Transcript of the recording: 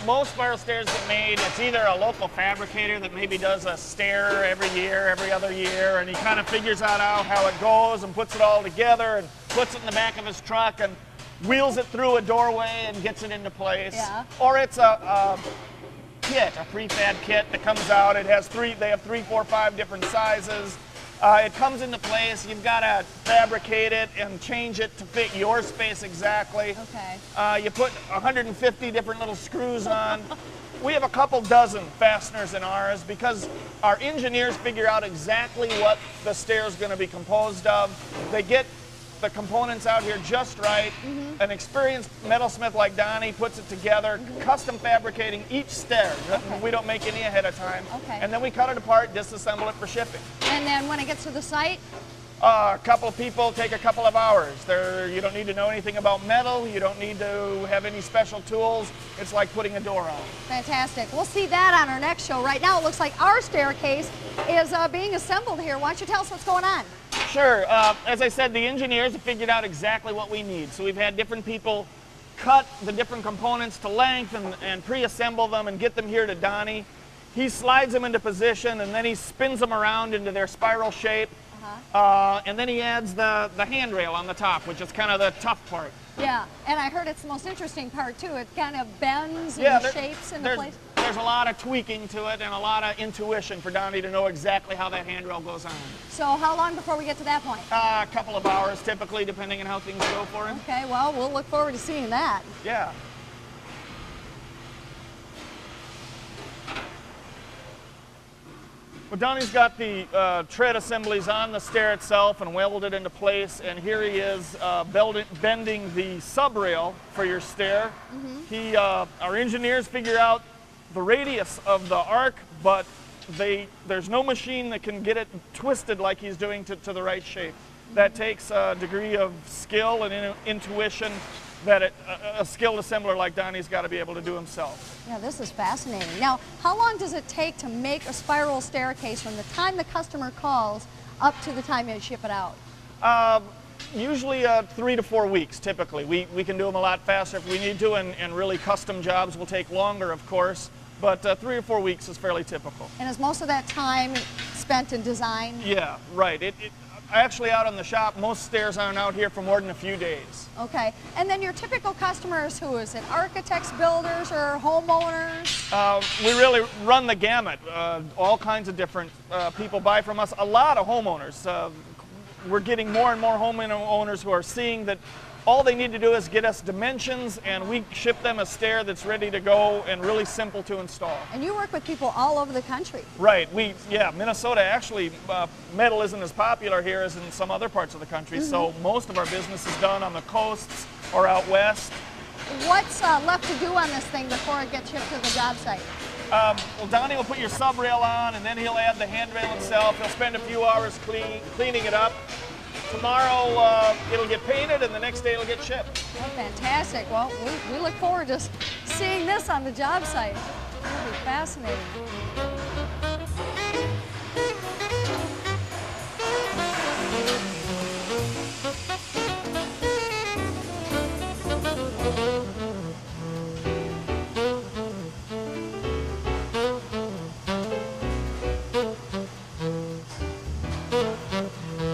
most spiral stairs get made, it's either a local fabricator that maybe does a stair every year, every other year, and he kind of figures out how it goes and puts it all together and puts it in the back of his truck and wheels it through a doorway and gets it into place. Yeah. Or it's a kit, a prefab kit that comes out. It has they have 3, 4, 5 different sizes. It comes into place. You've got to fabricate it and change it to fit your space exactly. Okay. You put 150 different little screws on. We have a couple dozen fasteners in ours because our engineers figure out exactly what the stair is going to be composed of. They get the components out here just right. An experienced metalsmith like Donnie puts it together, custom fabricating each stair. Okay. We don't make any ahead of time. Okay. And then we cut it apart, disassemble it for shipping. And then when it gets to the site? A couple of people take a couple of hours. You don't need to know anything about metal. You don't need to have any special tools. It's like putting a door on. Fantastic. We'll see that on our next show. Right now it looks like our staircase is being assembled here. Why don't you tell us what's going on? Sure. As I said, the engineers have figured out exactly what we need. So we've had different people cut the different components to length and pre-assemble them and get them here to Donnie. He slides them into position and then he spins them around into their spiral shape. And then he adds the handrail on the top, which is kind of the tough part. Yeah, and I heard it's the most interesting part too. It kind of bends and shapes into place. There's a lot of tweaking to it and a lot of intuition for Donnie to know exactly how that handrail goes on. So how long before we get to that point? A couple of hours typically, depending on how things go for him. Okay, well, we'll look forward to seeing that. Yeah. Well, Donnie's got the tread assemblies on the stair itself and welded into place, and here he is bending the sub rail for your stair. Our engineers figure out the radius of the arc, but there's no machine that can get it twisted like he's doing to the right shape. That takes a degree of skill and intuition that a skilled assembler like Donnie's got to be able to do himself. Yeah, this is fascinating. Now, how long does it take to make a spiral staircase from the time the customer calls up to the time you ship it out? Usually 3 to 4 weeks, typically. We can do them a lot faster if we need to, and really custom jobs will take longer, of course, but 3 or 4 weeks is fairly typical. And is most of that time spent in design? Yeah, right. Actually, out in the shop, most stairs aren't out here for more than a few days. Okay. And then your typical customers, who is it? Architects, builders, or homeowners? We really run the gamut. All kinds of different people buy from us. A lot of homeowners. We're getting more and more homeowners who are seeing that all they need to do is get us dimensions, and we ship them a stair that's ready to go and really simple to install. And you work with people all over the country. Right. Minnesota, actually, metal isn't as popular here as in some other parts of the country, so most of our business is done on the coasts or out west. What's left to do on this thing before it gets shipped to the job site? Well, Donnie will put your sub rail on, and then he'll add the handrail itself. He'll spend a few hours cleaning it up. Tomorrow it'll get painted, and the next day it'll get shipped. Oh, fantastic. Well, we look forward to seeing this on the job site. It'll be fascinating.